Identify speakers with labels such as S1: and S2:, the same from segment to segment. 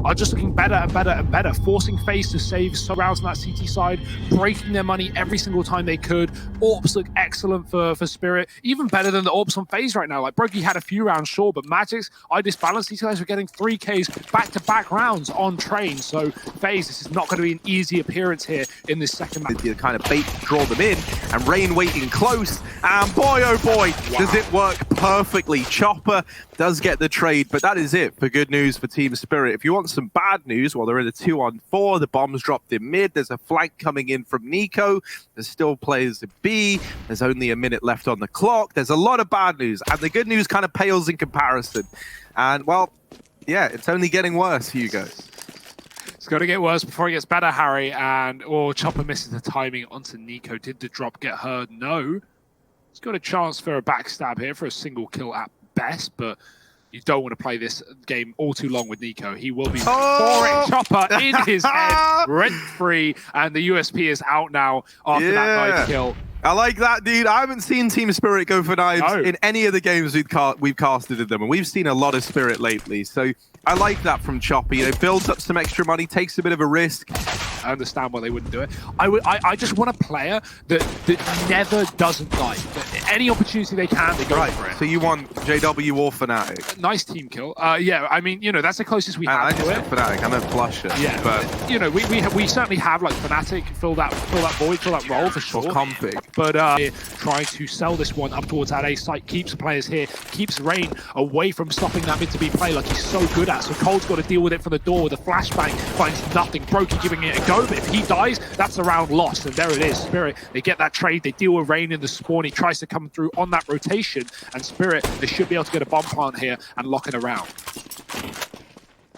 S1: are just looking better and better and better, forcing Faze to save some rounds on that CT side, breaking their money every single time they could. AWPs look excellent for Spirit, even better than the AWPs on Faze right now. Like, Brokey had a few rounds, sure, but Magic's, I disbalanced. These guys were getting 3Ks back-to-back rounds on train. So Faze, this is not going to be an easy appearance here in this second match.
S2: The kind of bait to draw them in, and Rain waiting close, and boy oh boy, does it work perfectly. Chopper does get the trade, but that is it for good news for Team Spirit. If you want some bad news, well, they're in a 2-on-4, the bomb's dropped in mid, there's a flank coming in from Nico, there's still players at B, there's only a minute left on the clock, there's a lot of bad news, and the good news kind of pales in comparison. And, well, yeah, it's only getting worse, Hugo.
S1: It's going to get worse before it gets better, Harry. And Chopper misses the timing onto Nico. Did the drop get heard? No. He's got a chance for a backstab here for a single kill at best, but you don't want to play this game all too long with Nico. He will be pouring Chopper in his head, rent-free, and the USP is out now after that knife kill.
S2: I like that, dude. I haven't seen Team Spirit go for knives in any of the games we've casted at them, and we've seen a lot of Spirit lately. So I like that from Chopper. You know, builds up some extra money, takes a bit of a risk.
S1: I understand why they wouldn't do it. I just want a player that never doesn't die. Any opportunity they can, they go for it.
S2: So you want JW or Fnatic?
S1: Nice team kill. Yeah, I mean, you know, that's the closest we have to it.
S2: Fnatic, I'm a flusher.
S1: Yeah, but you know, we certainly have like Fnatic fill that void, fill that role for sure.
S2: Config.
S1: But trying to sell this one up towards that A site, keeps players here, keeps Rain away from stopping that mid to B play like he's so good at. So Cole's got to deal with it from the door with a flashbang, finds nothing. Brokey giving it a go, but if he dies, that's the round lost. And there it is. Spirit, they get that trade, they deal with Rain in the spawn. He tries to come through on that rotation, and Spirit, they should be able to get a bomb plant here and lock it around.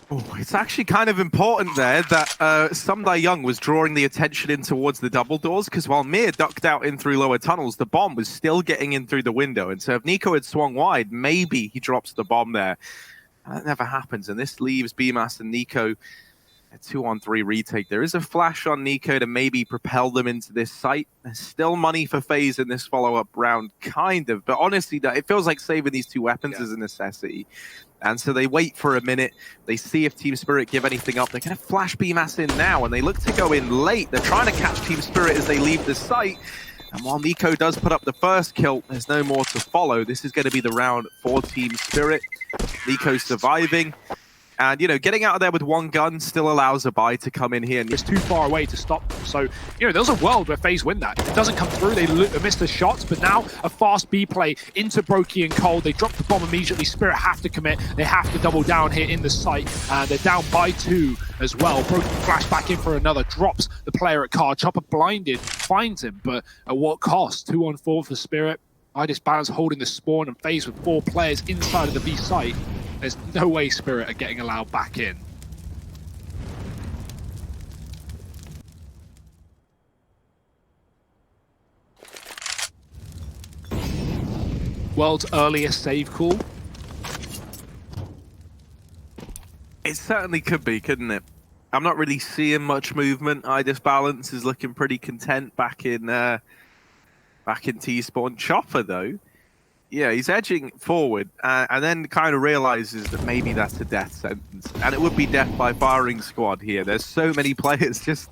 S2: Oh, it's actually kind of important there that Sumdai Young was drawing the attention in towards the double doors, because while Mir ducked out in through lower tunnels, the bomb was still getting in through the window. And so if Nico had swung wide, maybe he drops the bomb there. That never happens, and this leaves BMAS and Nico a 2-on-3 retake. There is a flash on Nico to maybe propel them into this site. There's still money for Faze in this follow-up round, kind of, but honestly, it feels like saving these two weapons is a necessity. And so they wait for a minute, they see if Team Spirit give anything up. They're going to flash BMAS in now, and they look to go in late. They're trying to catch Team Spirit as they leave the site. And while Nico does put up the first kill, there's no more to follow. This is going to be the round for Team Spirit. Nico surviving. And, you know, getting out of there with one gun still allows a buy to come in here. And
S1: it's too far away to stop them. So, you know, there's a world where Faze win that. If it doesn't come through, they miss the shots. But now a fast B play into Brokey and Cole. They drop the bomb immediately. Spirit have to commit. They have to double down here in the site. And they're down by 2 as well. Brokey flash back in for another. Drops the player at car. Chopper blinded. Finds him. But at what cost? 2-on-4 for Spirit. I disbalance holding the spawn, and Faze with 4 players inside of the B site. There's no way Spirit are getting allowed back in. World's earliest save call.
S2: It certainly could be, couldn't it? I'm not really seeing much movement. I Disbalance is looking pretty content back in T-spawn. Chopper, though, yeah, he's edging forward and then kind of realizes that maybe that's a death sentence. And it would be death by firing squad here. There's so many players just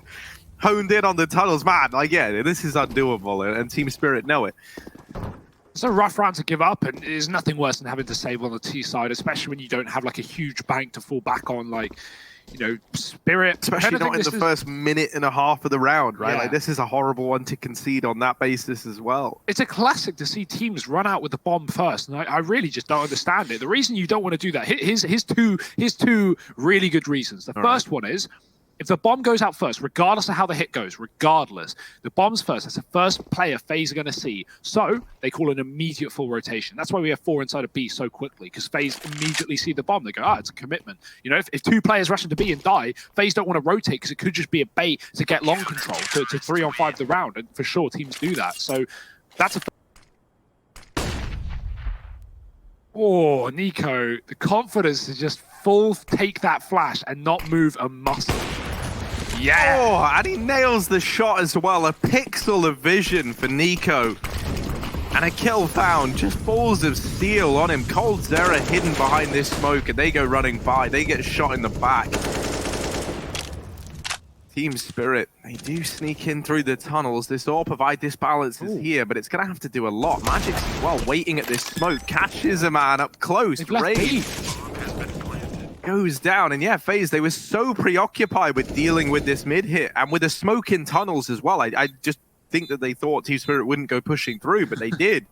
S2: honed in on the tunnels. Man, like, yeah, this is undoable, and Team Spirit know it.
S1: It's a rough round to give up, and there's nothing worse than having to save on the T side, especially when you don't have like a huge bank to fall back on, like, you know, Spirit.
S2: Especially not in the first minute and a half of the round, right? Yeah. Like, this is a horrible one to concede on that basis as well.
S1: It's a classic to see teams run out with the bomb first, and I really just don't understand it. The reason you don't want to do that, here's two really good reasons. The first one is, if the bomb goes out first, regardless of how the hit goes, regardless, the bomb's first. That's the first player Faze are going to see. So they call an immediate full rotation. That's why we have 4 inside of B so quickly, because Faze immediately see the bomb. They go, it's a commitment. You know, if 2 players rush into B and die, Faze don't want to rotate because it could just be a bait to get long control to 3-on-5 the round. And for sure, teams do that. So that's a... Oh, Nico, the confidence to just full take that flash and not move a muscle. Yeah!
S2: Oh, and he nails the shot as well. A pixel of vision for Nico. And a kill found. Just balls of steel on him. Cold Zera hidden behind this smoke, and they go running by. They get shot in the back. Team Spirit, they do sneak in through the tunnels. This AWP of I Disbalance is here, but it's going to have to do a lot. Magic's as well waiting at this smoke. Catches a man up close. Raid goes down. And yeah, Faze, they were so preoccupied with dealing with this mid hit and with the smoke in tunnels as well. I just think that they thought Team Spirit wouldn't go pushing through, but they did.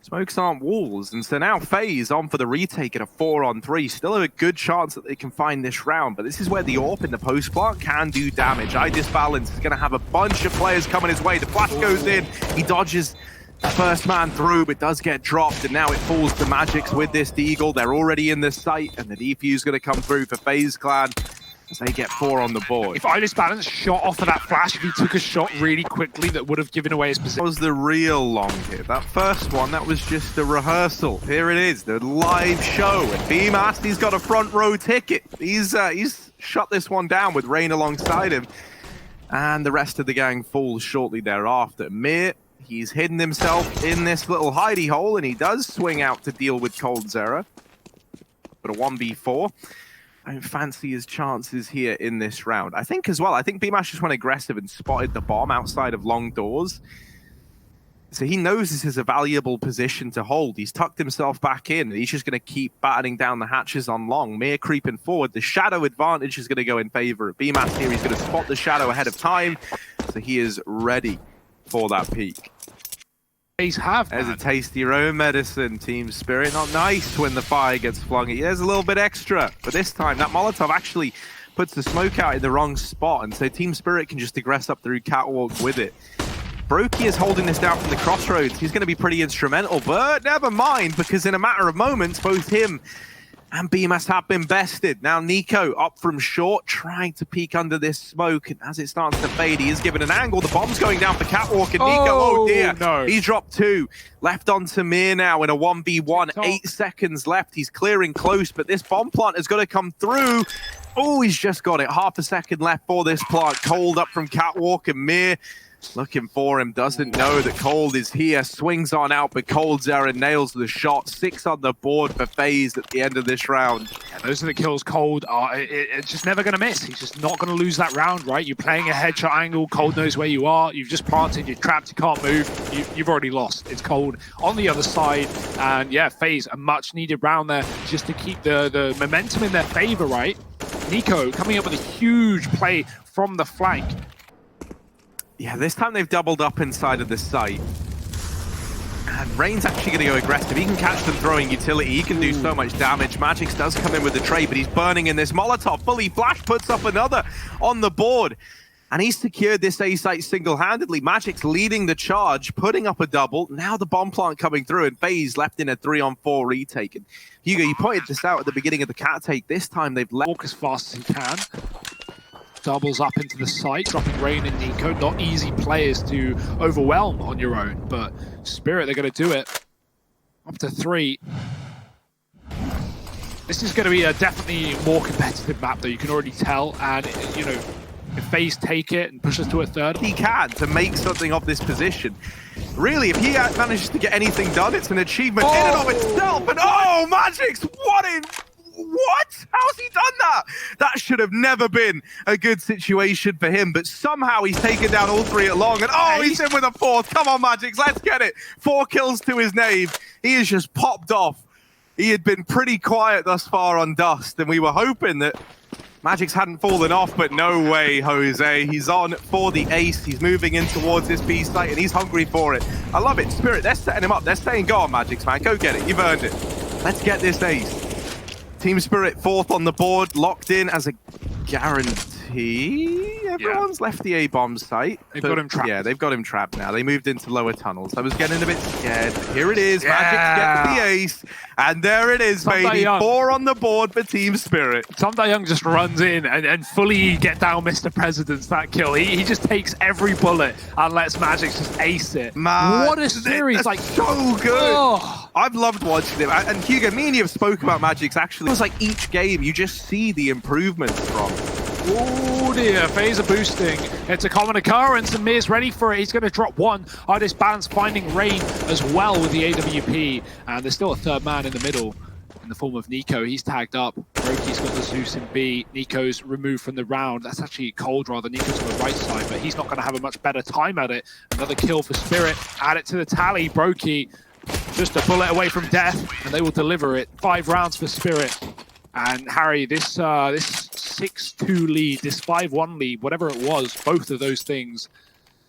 S2: Smokes aren't walls, and so now Faze on for the retake at a 4-on-3. Still have a good chance that they can find this round, but this is where the AWP in the post plant can do damage. I Disbalance is going to have a bunch of players coming his way. The flash goes in, he dodges the first man through, but does get dropped, and now it falls to Magic's with this Deagle. They're already in the site, and the defuse is going to come through for Faze Clan as they get 4 on the board.
S1: If I Disbalance shot off of that flash, if he took a shot really quickly, that would have given away his position.
S2: That was the real long hit. That first one, that was just a rehearsal. Here it is, the live show. And BMAS, he's got a front row ticket. He's shut this one down with Rain alongside him. And the rest of the gang falls shortly thereafter. Mir, he's hidden himself in this little hidey hole, and he does swing out to deal with coldzera. But a 1v4. I don't fancy his chances here in this round. I think as well, I think BMAS just went aggressive and spotted the bomb outside of long doors. So he knows this is a valuable position to hold. He's tucked himself back in, and he's just going to keep battening down the hatches on long. Mir creeping forward. The shadow advantage is going to go in favor of BMAS here. He's going to spot the shadow ahead of time, so he is ready for that peak.
S1: There's
S2: a taste of your own medicine, Team Spirit. Not nice when the fire gets flung at you. There's a little bit extra, but this time that Molotov actually puts the smoke out in the wrong spot, and so Team Spirit can just aggress up through Catwalk with it. Brokey is holding this down from the crossroads. He's going to be pretty instrumental, but never mind, because in a matter of moments, both him and BMAS have been bested. Now Nico up from short, trying to peek under this smoke, and as it starts to fade, he is given an angle. The bomb's going down for Catwalk, and Nico, oh dear,
S1: no.
S2: He dropped 2. Left on to Mir now in a 1v1. 8 seconds left. He's clearing close, but this bomb plant has got to come through. Oh, he's just got it. Half a second left for this plant. Cold up from Catwalk, and Mir looking for him, doesn't know that Cold is here, swings on out, but coldzera nails the shot. 6 on the board for Faze at the end of this round.
S1: Yeah, those are the kills Cold are. It's just never going to miss. He's just not going to lose that round, right? You're playing a headshot angle, Cold knows where you are, you've just planted, you're trapped, you can't move, you've already lost. It's Cold on the other side, and yeah, Faze, a much needed round there just to keep the momentum in their favor, right? Nico coming up with a huge play from the flank.
S2: Yeah, this time they've doubled up inside of the site. And Rain's actually going to go aggressive. He can catch them throwing utility. He can do so much damage. Magix does come in with the trade, but he's burning in this Molotov. Fully Flash puts up another on the board. And he's secured this A site single-handedly. Magic's leading the charge, putting up a double. Now the bomb plant coming through, and Faze left in a 3-on-4 retake. And Hugo, you pointed this out at the beginning of the cat take. This time they've left.
S1: Walk as fast as he can. Doubles up into the site, dropping Rain and Nico. Not easy players to overwhelm on your own, but Spirit, they're going to do it. Up to 3. This is going to be a definitely more competitive map, though. You can already tell, and you know, if Faze take it and push us to a 3rd,
S2: he can to make something of this position. Really, if he manages to get anything done, it's an achievement in and of itself. And oh, Magix, what? How's he done that? That should have never been a good situation for him, but somehow he's taken down all 3 at long, and oh, he's in with a 4th. Come on, Magix, let's get it. 4 kills to his name. He has just popped off. He had been pretty quiet thus far on Dust, and we were hoping that Magix hadn't fallen off, but no way, Jose. He's on for the ace. He's moving in towards this B site, and he's hungry for it. I love it. Spirit, they're setting him up. They're saying, go on, Magix, man. Go get it. You've earned it. Let's get this ace. Team Spirit 4th on the board, locked in as a guarantee. Everyone's left the A-bomb site.
S1: They've got him trapped.
S2: Yeah, they've got him trapped now. They moved into lower tunnels. I was getting a bit scared. Here it is. Magix gets the ace. And there it is, baby. 4 on the board for Team Spirit.
S1: Sam Young just runs in and fully get down Mr. President's that kill. He just takes every bullet and lets Magix just ace it.
S2: Man,
S1: what a series. Like,
S2: so good.
S1: Oh.
S2: I've loved watching him. And Hugo, me and you have spoke about Magix actually. It was like each game you just see the improvements from.
S1: Oh dear, Faze are boosting. It's a common occurrence and Mir's ready for it. He's going to drop 1. I Disbalance finding Rain as well with the AWP. And there's still a 3rd man in the middle. And the form of Nico. He's tagged up. Roki's got the Zeus in B. Nico's removed from the round. That's actually Cold rather. Nico's on the right side, but he's not going to have a much better time at it. Another kill for Spirit. Add it to the tally. Brokey just a bullet away from death, and they will deliver it. 5 rounds for Spirit. And Harry, this 6-2 lead, this 5-1 lead, whatever it was, both of those things,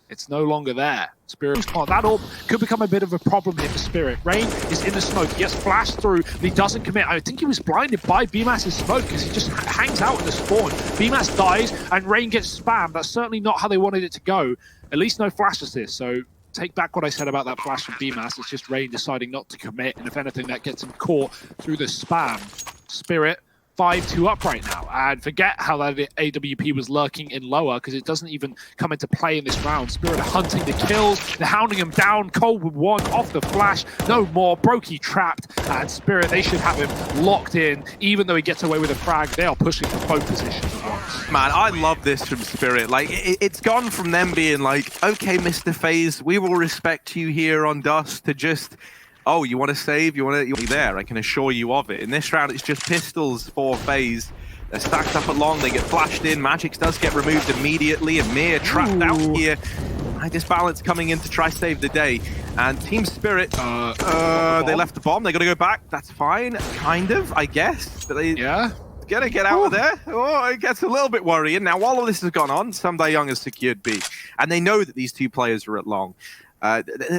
S1: it's no longer there. Spirit, that all could become a bit of a problem here for Spirit. Rain is in the smoke. He gets flashed through, but he doesn't commit. I think he was blinded by BMAS's smoke because he just hangs out in the spawn. BMAS dies, and Rain gets spammed. That's certainly not how they wanted it to go. At least no flash assist, so take back what I said about that flash from BMAS. It's just Rain deciding not to commit, and if anything, that gets him caught through the spam. Spirit 5-2 up right now, and forget how that AWP was lurking in lower because it doesn't even come into play in this round. Spirit are hunting the kills, they're hounding him down. Cold with 1 off the flash, no more. Brokey trapped, and Spirit, they should have him locked in. Even though he gets away with a frag, they are pushing for both positions at once.
S2: Man, I love this from Spirit. Like, it's gone from them being like, okay, Mr. Faze, we will respect you here on Dust, to just, oh, you want to save? You'll be there. I can assure you of it. In this round, it's just pistols for Faze. They're stacked up at long. They get flashed in. Magix does get removed immediately. And Mir trapped out here. Disbalance coming in to try save the day. And Team Spirit, they left the bomb. They're going to go back. That's fine, kind of, I guess. But they gonna get out of there. Oh, it gets a little bit worrying. Now, while all this has gone on, Young has secured B. And they know that these 2 players are at long.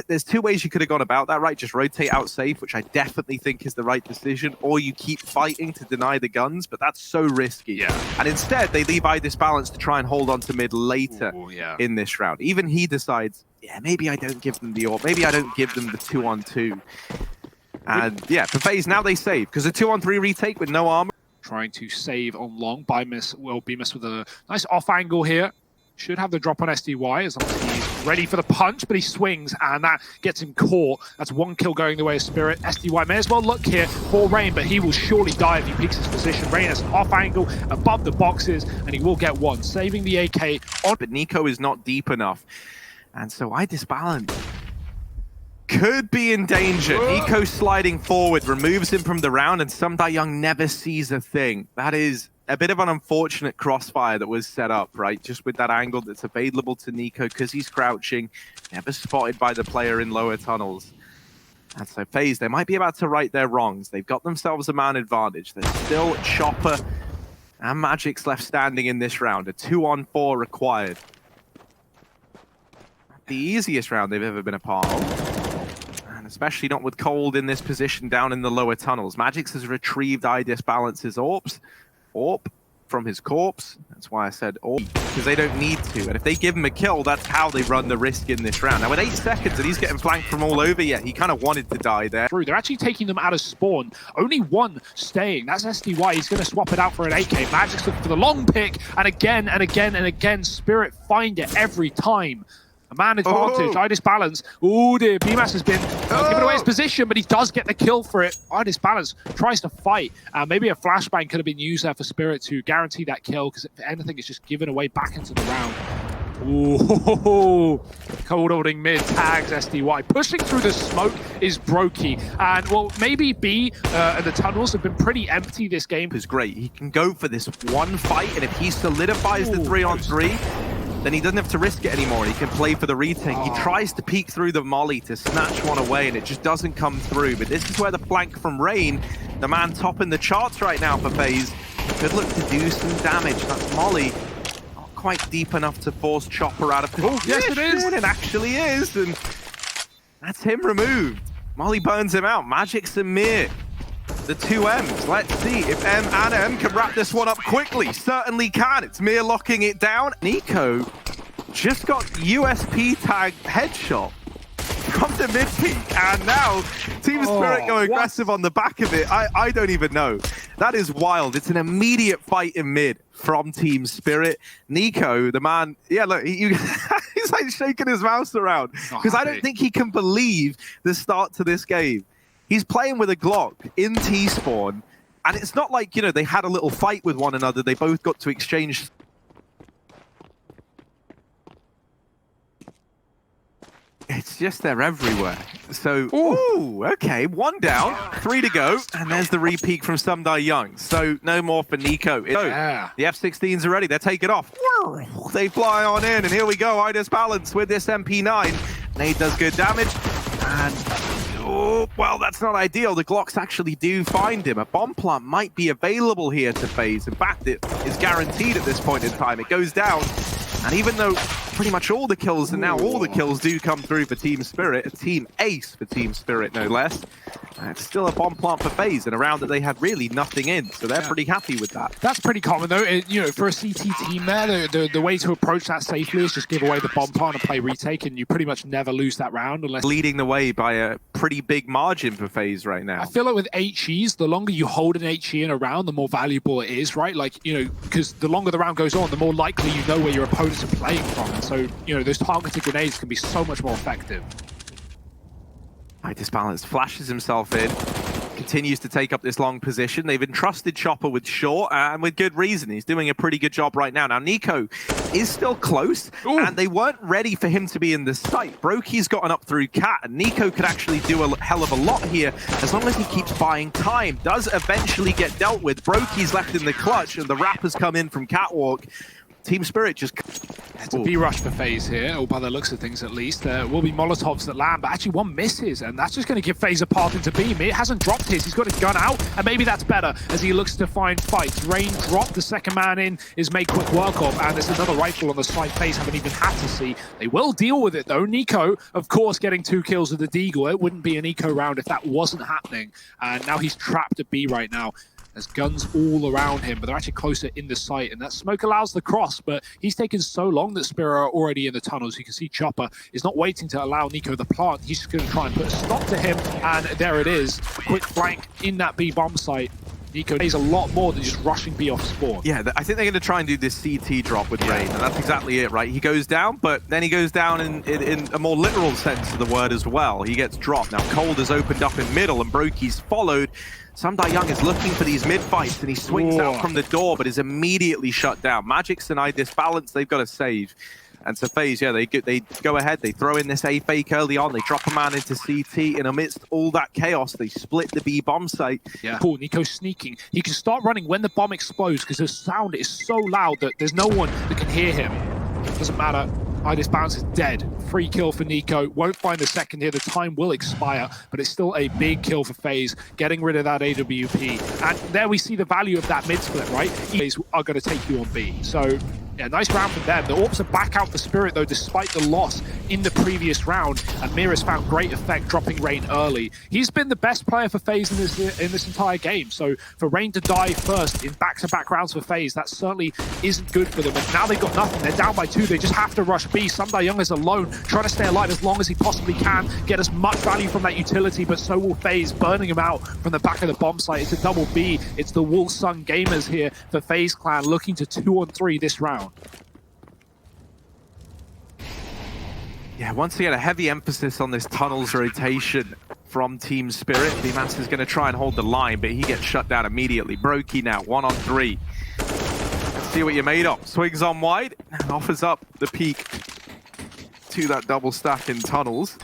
S2: There's 2 ways you could have gone about that, right? Just rotate out safe, which I definitely think is the right decision, or you keep fighting to deny the guns, but that's so risky.
S1: Yeah.
S2: And instead, they leave Disbalance to try and hold on to mid later in this round. Even he decides, yeah, maybe I don't give them the AWP, maybe I don't give them the 2-on-2. And yeah, for Faze, now they save, because a 2-on-3 retake with no armor.
S1: Trying to save on long. Will be missed with a nice off angle here. Should have the drop on SDY as long as he's ready for the punch, but he swings, and that gets him caught. That's 1 kill going the way of Spirit. SDY may as well look here for Rain, but he will surely die if he peeks his position. Rain has an off angle above the boxes, and he will get 1, saving the AK on.
S2: But Nico is not deep enough, and so Disbalance could be in danger. Nico sliding forward, removes him from the round, and Young never sees a thing. That is a bit of an unfortunate crossfire that was set up, right? Just with that angle that's available to Nico because he's crouching, never spotted by the player in lower tunnels. And so Faze, they might be about to right their wrongs. They've got themselves a man advantage. There's still Chopper and Magix left standing in this round. A 2-on-4 required. The easiest round they've ever been a part of. And especially not with Cold in this position down in the lower tunnels. Magix has retrieved Disbalance's AWP from his corpse. That's why I said AWP, because they don't need to. And if they give him a kill, that's how they run the risk in this round. Now with 8 seconds and he's getting flanked from all over, he kind of wanted to die there.
S1: They're actually taking them out of spawn. Only 1 staying. That's SDY. He's going to swap it out for an AK. Magic's looking for the long pick, and again and again and again, Spirit find it every time. A man advantage, Disbalance. Oh dear, BMAS has been giving away his position, but he does get the kill for it. Disbalance tries to fight. Maybe a flashbang could have been used there for Spirit to guarantee that kill, because if anything, it's just given away back into the round. Ooh, Cold holding mid, tags SDY. Pushing through the smoke is Brokey. And, well, maybe B and the tunnels have been pretty empty this game.
S2: Is great. He can go for this 1 fight, and if he solidifies the 3-on-3, then he doesn't have to risk it anymore. He can play for the retake. He tries to peek through the molly to snatch 1 away, and it just doesn't come through. But this is where the flank from Rain, the man topping the charts right now for Faze, could look to do some damage. That's molly. Not quite deep enough to force Chopper out of position.
S1: Yes, it is.
S2: It actually is. And that's him removed. Molly burns him out. Magix and Mir. The 2 M's. Let's see if M and M can wrap this one up quickly. Certainly can. It's Mir locking it down. Nico just got USP tag headshot from the mid peak, and now Team Spirit go aggressive on the back of it. I don't even know. That is wild. It's an immediate fight in mid from Team Spirit. Nico, the man, yeah, look, he's like shaking his mouse around because I don't think he can believe the start to this game. He's playing with a Glock in T-spawn, and it's not like, you know, they had a little fight with one another. They both got to exchange. It's just they're everywhere. So, ooh, okay, 1 down, 3 to go, and there's the re-peek from Sumdai Young. So, no more for Nico.
S1: Yeah.
S2: The F-16s are ready, they're taking off. They fly on in, and here we go, Idis Balance with this MP9. Nade does good damage, and oh, well, that's not ideal. The Glocks actually do find him. A bomb plant might be available here to Faze. In fact, it is guaranteed at this point in time. It goes down, and even though pretty much all the kills, and now all the kills do come through for Team Spirit, a team ace for Team Spirit, no less. It's still a bomb plant for Faze, and a round that they had really nothing in, so they're pretty happy with that.
S1: That's pretty common, though. You know, for a CT team there, the way to approach that safely is just give away the bomb plant and play retake, and you pretty much never lose that round unless...
S2: Leading the way by a pretty big margin for Faze right now.
S1: I feel like with HEs, the longer you hold an HE in a round, the more valuable it is, right? Like, you know, because the longer the round goes on, the more likely you know where your opponents are playing from. And so, you know, those targeted grenades can be so much more effective.
S2: Idis Balance flashes himself in, continues to take up this long position. They've entrusted Chopper with short, and with good reason. He's doing a pretty good job right now. Now, Nico is still close, and they weren't ready for him to be in the site. Brokey's gotten up through Cat, and Nico could actually do a hell of a lot here as long as he keeps buying time. Does eventually get dealt with. Brokey's left in the clutch, and the Rappers come in from Catwalk. Team Spirit just...
S1: It's a B-rush for Faze here, or by the looks of things at least. There will be Molotovs that land, but actually one misses, and that's just going to give Faze a path into B. It hasn't dropped his, he's got his gun out, and maybe that's better as he looks to find fights. Rain dropped, the second man in is made quick work of, and there's another rifle on the side Faze haven't even had to see. They will deal with it though. Nico, of course, getting 2 kills with the Deagle. It wouldn't be an eco round if that wasn't happening, and now he's trapped at B right now. There's guns all around him, but they're actually closer in the site, and that smoke allows the cross, but he's taken so long that Spirit are already in the tunnels. You can see Chopper is not waiting to allow Nico the plant. He's just going to try and put a stop to him, and there it is. Quick flank in that B bomb site. Nico plays a lot more than just rushing B off spawn.
S2: Yeah, I think they're going to try and do this CT drop with Rain, and that's exactly it, right? He goes down, but then he goes down in a more literal sense of the word as well. He gets dropped. Now, Cold has opened up in middle, and Brokey's followed. Sumdai Young is looking for these mid-fights, and he swings out from the door, but is immediately shut down. Magic's denied this balance. They've got to save. And so Faze, yeah, they go ahead, they throw in this A fake early on, they drop a man into CT, and amidst all that chaos, they split the B bomb site.
S1: Yeah, cool, Nico's sneaking. He can start running when the bomb explodes, because the sound is so loud that there's no one that can hear him. Doesn't matter. Idis Balance is dead. Free kill for Nico. Won't find the second here. The time will expire, but it's still a big kill for Faze, getting rid of that AWP. And there we see the value of that mid split, right? Faze are going to take you on B. So, yeah, nice round from them. The Orps are back out for Spirit, though, despite the loss in the previous round. And Mira's found great effect dropping Rain early. He's been the best player for Faze in this entire game. So for Rain to die first in back-to-back rounds for Faze, that certainly isn't good for them. And now they've got nothing. They're down by 2. They just have to rush B. Sumdai Young is alone, trying to stay alive as long as he possibly can, get as much value from that utility, but so will Faze, burning him out from the back of the bomb site. It's a double B. It's the Wolfsung Gamers here for Faze Clan, looking to 2-on-3 this round.
S2: Yeah, once again, a heavy emphasis on this tunnels rotation from Team Spirit. BMAS is going to try and hold the line, but he gets shut down immediately. Brokey now, 1-on-3. Let's see what you're made of. Swings on wide and offers up the peak to that double stack in tunnels.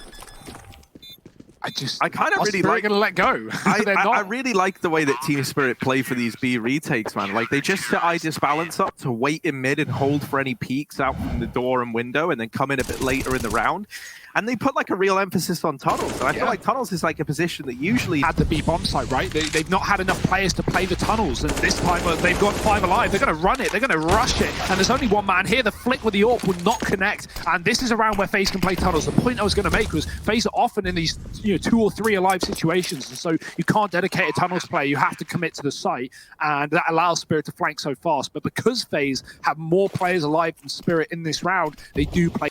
S1: I kind of really like... gonna let go.
S2: I really like the way that Team Spirit play for these B retakes, man. Like, they just set Idis Balance up to wait in mid and hold for any peeks out from the door and window, and then come in a bit later in the round. And they put like a real emphasis on tunnels. And I feel like tunnels is like a position that usually...
S1: At the B bomb site, right? They've not had enough players to play the tunnels. And this time they've got 5 alive. They're going to run it. They're going to rush it. And there's only one man here. The flick with the AWP will not connect. And this is a round where Faze can play tunnels. The point I was going to make was Faze are often in these 2 or 3 alive situations. And so you can't dedicate a tunnels player. You have to commit to the site. And that allows Spirit to flank so fast. But because Faze have more players alive than Spirit in this round, they do play...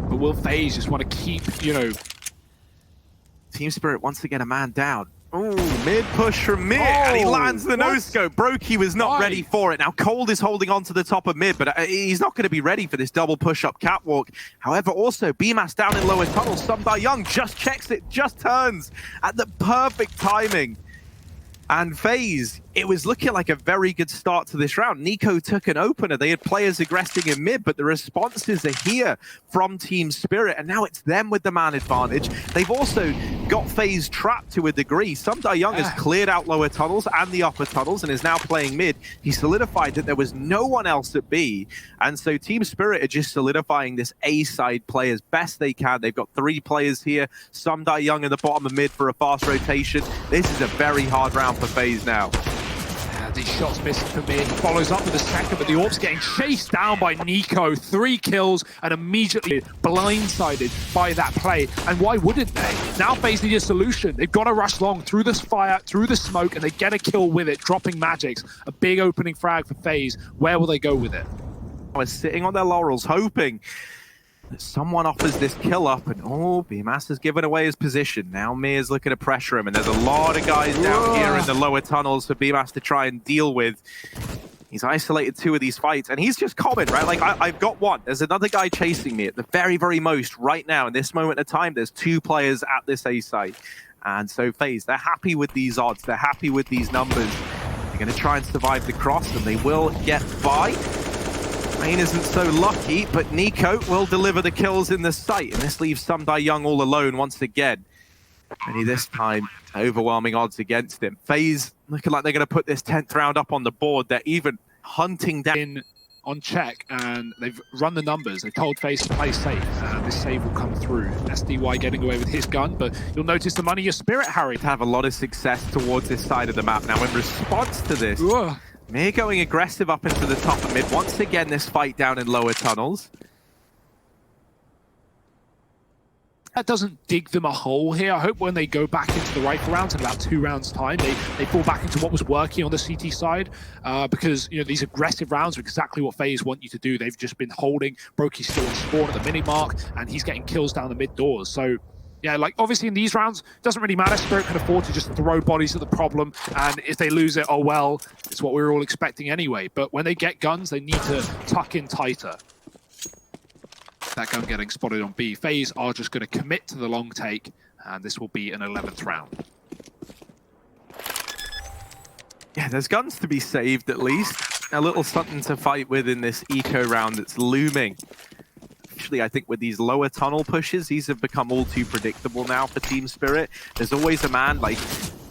S1: But will Faze just want to keep,
S2: Team Spirit once again a man down. Ooh, mid push from mid, and he lands the no-scope. Brokey was not ready for it. Now, Cold is holding on to the top of mid, but he's not going to be ready for this double push-up catwalk. However, also, BMAS down in lower tunnel. Sumdai Young just checks it, just turns at the perfect timing. And Faze, it was looking like a very good start to this round. Nico took an opener. They had players aggressing in mid, but the responses are here from Team Spirit, and now it's them with the man advantage. They've also got Faze trapped to a degree. Young has cleared out lower tunnels and the upper tunnels and is now playing mid. He solidified that there was no one else at B, and so Team Spirit are just solidifying this A side play as best they can. They've got 3 players here. Young in the bottom of mid for a fast rotation. This is a very hard round for Faze now.
S1: These shots missing for me. He follows up with a second, but the Orb's getting chased down by Nico. 3 kills and immediately blindsided by that play. And why wouldn't they? Now Faze need a solution. They've got to rush long through this fire, through the smoke, and they get a kill with it, dropping magics. A big opening frag for Faze. Where will they go with it?
S2: We're sitting on their laurels, hoping that someone offers this kill up, and BMAS has given away his position. Now Mir's looking to pressure him, and there's a lot of guys down here in the lower tunnels for BMAS to try and deal with. He's isolated 2 of these fights, and he's just common, right? Like, I've got 1. There's another guy chasing me at the very, very most right now. In this moment of time, there's 2 players at this A site. And so Faze, they're happy with these odds. They're happy with these numbers. They're going to try and survive the cross, and they will get by. Rain isn't so lucky, but Nico will deliver the kills in the site, and this leaves Young all alone once again. Only this time, overwhelming odds against him. Faze looking like they're going to put this 10th round up on the board. They're even hunting down
S1: on check, and they've run the numbers. They told Faze to play safe, and this save will come through. SDY getting away with his gun, but you'll notice the money your Spirit, Harry.
S2: Have a lot of success towards this side of the map. Now, in response to this, Mir going aggressive up into the top of mid. Once again, this fight down in lower tunnels.
S1: That doesn't dig them a hole here. I hope when they go back into the rifle rounds in about 2 rounds' time, they fall back into what was working on the CT side, because these aggressive rounds are exactly what Faze want you to do. They've just been holding. Brokey's still in spawn at the mini mark, and he's getting kills down the mid doors. So yeah, like obviously in these rounds, it doesn't really matter. Spirit can afford to just throw bodies at the problem, and if they lose it, oh well, it's what we were all expecting anyway. But when they get guns, they need to tuck in tighter. That gun getting spotted on B. Faze are just going to commit to the long take, and this will be an 11th round.
S2: Yeah, there's guns to be saved at least. A little something to fight with in this eco round that's looming. Actually, I think with these lower tunnel pushes, these have become all too predictable now for Team Spirit. There's always a man, like,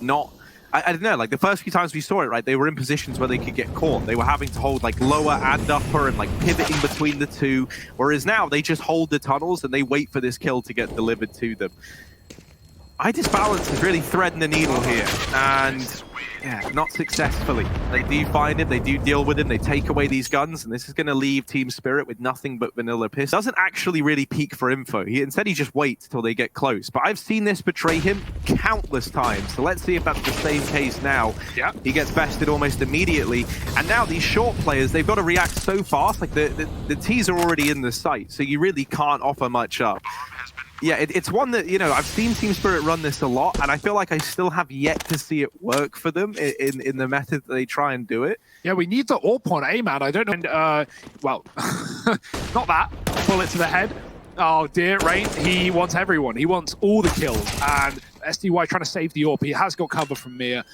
S2: not... I don't know, like the first few times we saw it, right, they were in positions where they could get caught. They were having to hold like lower and upper and like pivoting between the 2. Whereas now they just hold the tunnels and they wait for this kill to get delivered to them. DUST2 is really threading the needle here, and yeah, not successfully. They do find him, they do deal with him, they take away these guns, and this is going to leave Team Spirit with nothing but vanilla piss. Doesn't actually really peek for info. Instead, he just waits till they get close. But I've seen this betray him countless times, so let's see if that's the same case now.
S1: Yeah.
S2: He gets bested almost immediately, and now these short players, they've got to react so fast. Like the T's are already in the site, so you really can't offer much up. Yeah, it's one that, I've seen Team Spirit run this a lot, and I feel like I still have yet to see it work for them in the method that they try and do it.
S1: Yeah, we need the AWP on A, man. I don't know. And, well, not that. Bullet to the head. Oh, dear, Rain. He wants everyone. He wants all the kills. And SDY trying to save the AWP. He has got cover from Mir.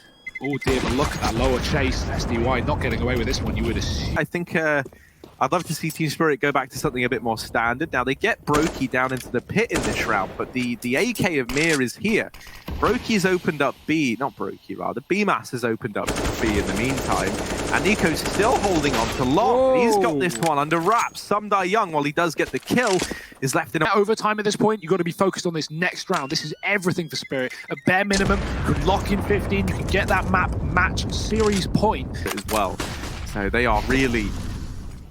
S1: Oh, dear, but look at that lower chase. SDY not getting away with this one, you would assume.
S2: I think... I'd love to see Team Spirit go back to something a bit more standard. Now, they get Brokey down into the pit in this round, but the AK of Mir is here. Brokey's opened up B, not Brokey, rather. BMAS has opened up B in the meantime. And Nico's still holding on to long. He's got this one under wraps. Young, while he does get the kill, is left in
S1: overtime at this point. You've got to be focused on this next round. This is everything for Spirit. A bare minimum, you can lock in 15, you can get that map match series point
S2: as well. So they are really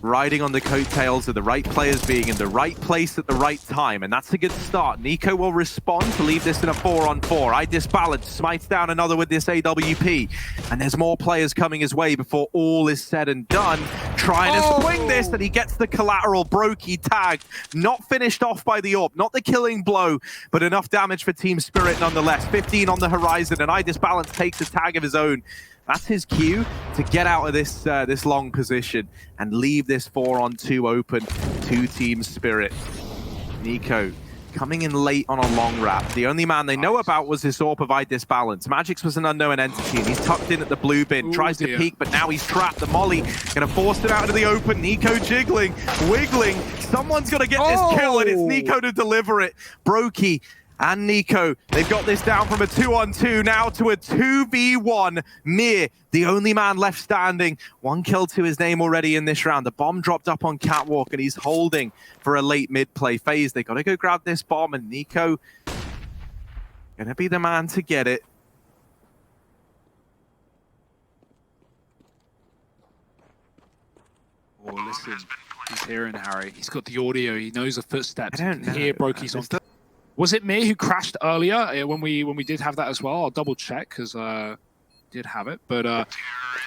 S2: riding on the coattails of the right players being in the right place at the right time, and that's a good start. Nico will respond to leave this in a 4-on-4. DUST2 smites down another with this AWP, and there's more players coming his way before all is said and done. Trying to swing this, and he gets the collateral. Brokey tagged, not finished off by the AWP, not the killing blow, but enough damage for Team Spirit nonetheless. 15 on the horizon, and DUST2 takes a tag of his own. That's his cue to get out of this this long position and leave this 4-on-2 open to Team Spirit. Nico coming in late on a long wrap. The only man they know about was his AWP of Disbalance. Magix was an unknown entity, and he's tucked in at the blue bin, tries to peek, but now he's trapped. The molly gonna force it out into the open. Nico jiggling, wiggling. Someone's gonna get this kill, and it's Nico to deliver it. Brokey and Nico, they've got this down from a 2-on-2 now to a 2v1. Mir, the only man left standing. 1 kill to his name already in this round. The bomb dropped up on Catwalk, and he's holding for a late mid-play phase. They gotta go grab this bomb, and Nico gonna be the man to get it.
S1: Oh, listen, he's hearing Harry. He's got the audio. He knows the footsteps.
S2: I don't know.
S1: Hear Brokey's on. Was it me who crashed earlier when we did have that as well? I'll double check because did have it, but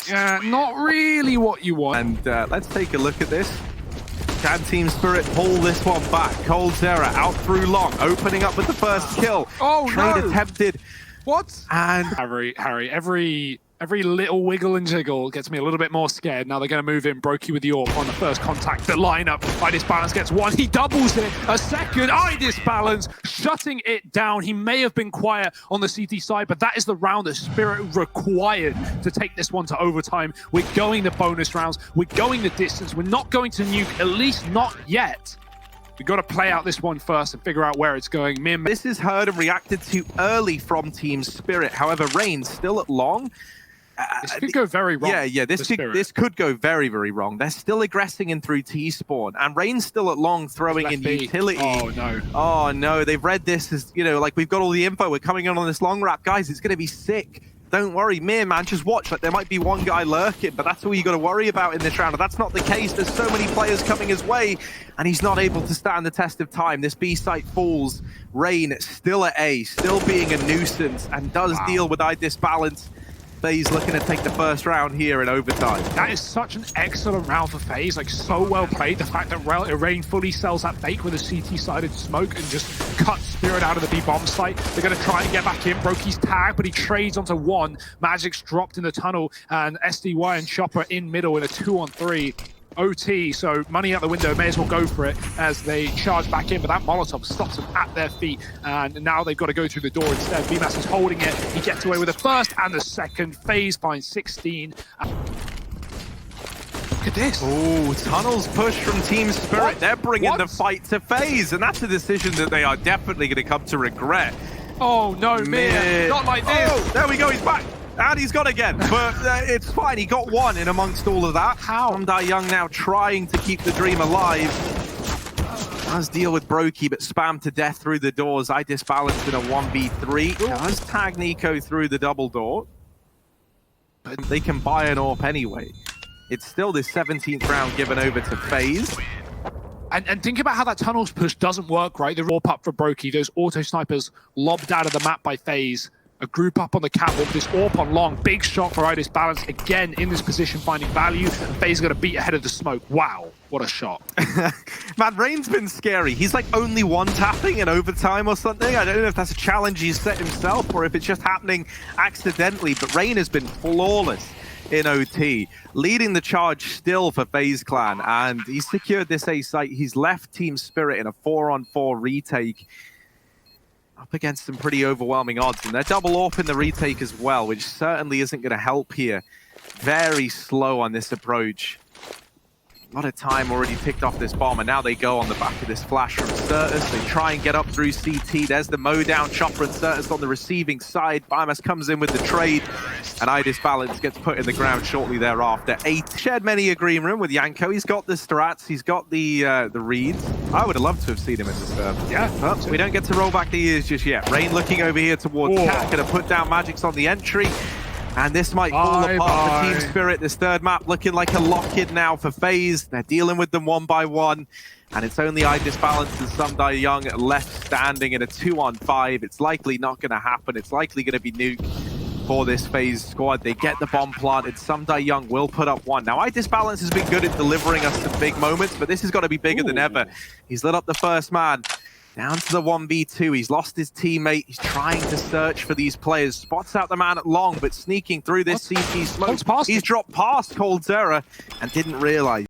S1: yeah, not really what you want.
S2: And let's take a look at this. Can Team Spirit pull this one back? coldzera out through long, opening up with the first kill.
S1: Oh,
S2: Trade
S1: no.
S2: attempted.
S1: What?
S2: And
S1: Harry, every little wiggle and jiggle gets me a little bit more scared. Now they're going to move in. Brokey with the AWP on the first contact. The lineup. Disbalance gets 1. He doubles it. A second. Disbalance shutting it down. He may have been quiet on the CT side, but that is the round that Spirit required to take this one to overtime. We're going the bonus rounds. We're going the distance. We're not going to nuke, at least not yet. We've got to play out this one first and figure out where it's going.
S2: This is heard and reacted to early from Team Spirit. However, Rain still at long.
S1: This could go very wrong.
S2: Yeah, this could go very, very wrong. They're still aggressing in through T-spawn, and Rain's still at long throwing in utility.
S1: Oh, no.
S2: Oh, no. They've read this as, you know, like, we've got all the info. We're coming in on this long wrap. Guys, it's going to be sick. Don't worry. Mir, man, just watch. Like, there might be one guy lurking, but that's all you got to worry about in this round. And that's not the case. There's so many players coming his way, and he's not able to stand the test of time. This B site falls. Rain still at A, still being a nuisance, and does deal with Disbalance. Faze looking to take the first round here in overtime.
S1: That is such an excellent round for Faze, like so well played. The fact that Rain fully sells that fake with a CT-sided smoke and just cuts Spirit out of the B-bomb site. They're going to try and get back in. Brokey's tagged, but he trades onto 1. Magic's dropped in the tunnel, and SDY and Chopper in middle in a 2-on-3. OT, so money out the window, may as well go for it as they charge back in, but that Molotov stops them at their feet, and now they've got to go through the door instead. VMAS is holding it. He gets away with the first and the second. Faze finds 16. Look at this.
S2: Oh, tunnels push from Team Spirit.
S1: What?
S2: They're bringing the fight to Faze, and that's a decision that they are definitely going to come to regret.
S1: Oh, no, Mir. Not like this.
S2: Oh, there we go. He's back. And he's gone again, but it's fine. He got 1 in amongst all of that.
S1: How?
S2: Young now trying to keep the dream alive. Does deal with Brokey, but spammed to death through the doors. Disbalanced in a 1v3. Does tag Nico through the double door. But they can buy an AWP anyway. It's still this 17th round given over to Faze.
S1: And think about how that tunnels push doesn't work, right? The AWP up for Brokey. Those auto snipers lobbed out of the map by Faze. A group up on the catwalk, this AWP on long. Big shot for Disbalance again in this position, finding value. And Faze got to beat ahead of the smoke. Wow, what a shot.
S2: Man, Rain's been scary. He's like only 1-tapping in overtime or something. I don't know if that's a challenge he's set himself or if it's just happening accidentally, but Rain has been flawless in OT, leading the charge still for FaZe Clan, and he's secured this A site. He's left Team Spirit in a 4-on-4 retake up against some pretty overwhelming odds, and they're double AWP in the retake as well, which certainly isn't going to help here. Very slow on this approach. A lot of time already ticked off this bomb, and now they go on the back of this flash from Certus. They try and get up through CT. There's the mow down. Chopper and Certus on the receiving side. Bimas comes in with the trade, and Disbalance gets put in the ground shortly thereafter. 8 shared many a green room with Yanko. He's got the strats. He's got the reads. I would have loved to have seen him in this serve.
S1: Yeah,
S2: but we don't get to roll back the years just yet. Rain looking over here towards Cat. Gonna put down Magix on the entry. And this might fall apart for Team Spirit. This third map looking like a lock-in now for FaZe. They're dealing with them 1 by 1. And it's only Disbalance and Sumdai Young left standing in a 2-on-5. It's likely not going to happen. It's likely going to be nuke for this FaZe squad. They get the bomb planted. Sumdai Young will put up 1. Now, Disbalance has been good at delivering us some big moments, but this has got to be bigger than ever. He's lit up the first man. Down to the 1v2, he's lost his teammate, he's trying to search for these players, spots out the man at long, but sneaking through this CT smoke, he's dropped past coldzera and didn't realize.